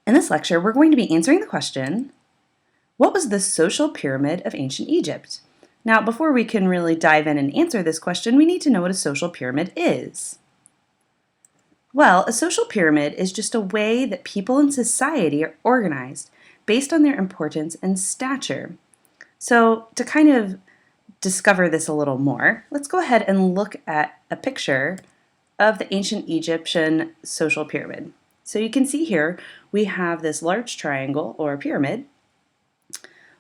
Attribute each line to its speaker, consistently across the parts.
Speaker 1: In this lecture, we're going to be answering the question, what was the social pyramid of ancient Egypt? Now, before we can really dive in and answer this question, we need to know what a social pyramid is. Well, a social pyramid is just a way that people in society are organized based on their importance and stature. So, to kind of discover this a little more, let's go ahead and look at a picture of the ancient Egyptian social pyramid. So you can see here we have this large triangle or pyramid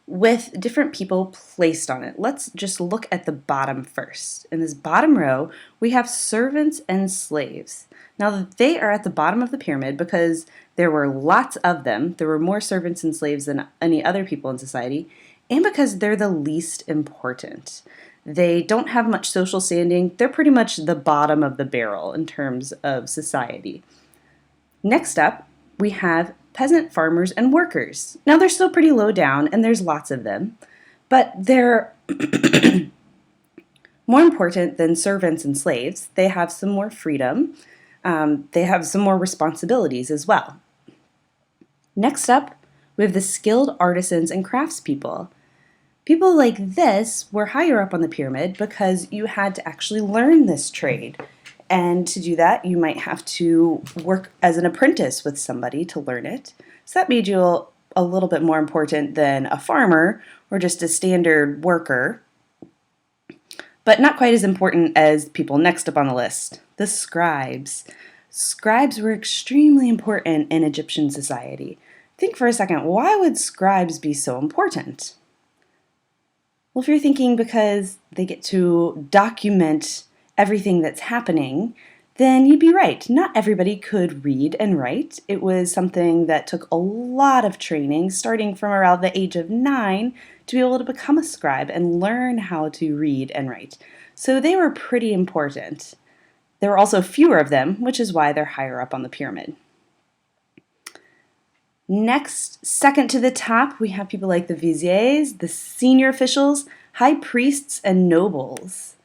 Speaker 1: with different people placed on it. Let's just look at the bottom first. In this bottom row, we have servants and slaves. Now they are at the bottom of the pyramid because there were lots of them. There were more servants and slaves than any other people in society, and because they're the least important. They don't have much social standing. They're pretty much the bottom of the barrel in terms of society. Next up, we have peasant farmers and workers. Now they're still pretty low down and there's lots of them, but they're more important than servants and slaves. They have some more freedom. They have some more responsibilities as well. Next up, we have the skilled artisans and craftspeople. People like this were higher up on the pyramid because you had to actually learn this trade. And to do that, you might have to work as an apprentice with somebody to learn it. So that made you a little bit more important than a farmer or just a standard worker, but not quite as important as people next up on the list, the scribes. Scribes were extremely important in Egyptian society. Think for a second, why would scribes be so important? Well, if you're thinking because they get to document everything that's happening, then you'd be right. Not everybody could read and write. It was something that took a lot of training, starting from around the age of 9, to be able to become a scribe and learn how to read and write. So they were pretty important. There were also fewer of them, which is why they're higher up on the pyramid. Next, second to the top, we have people like the viziers, the senior officials, high priests, and nobles.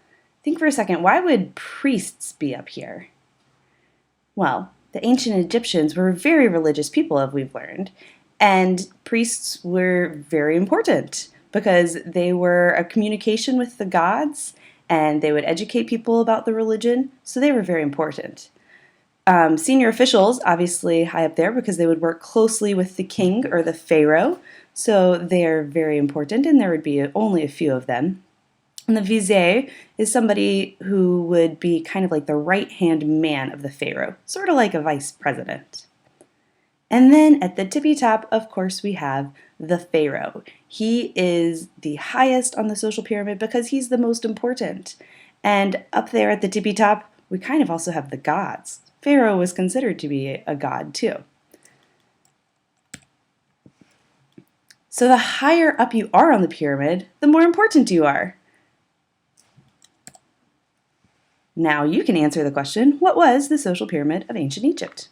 Speaker 1: Think for a second, why would priests be up here? Well, the ancient Egyptians were very religious people, as we've learned, and priests were very important because they were a communication with the gods and they would educate people about the religion, so they were very important. Senior officials, obviously high up there because they would work closely with the king or the pharaoh, so they are very important and there would be only a few of them. And the vizier is somebody who would be kind of like the right-hand man of the pharaoh, sort of like a vice president. And then at the tippy top, of course, we have the pharaoh. He is the highest on the social pyramid because he's the most important. And up there at the tippy top, we kind of also have the gods. Pharaoh was considered to be a god too. So the higher up you are on the pyramid, the more important you are. Now you can answer the question, what was the social pyramid of ancient Egypt?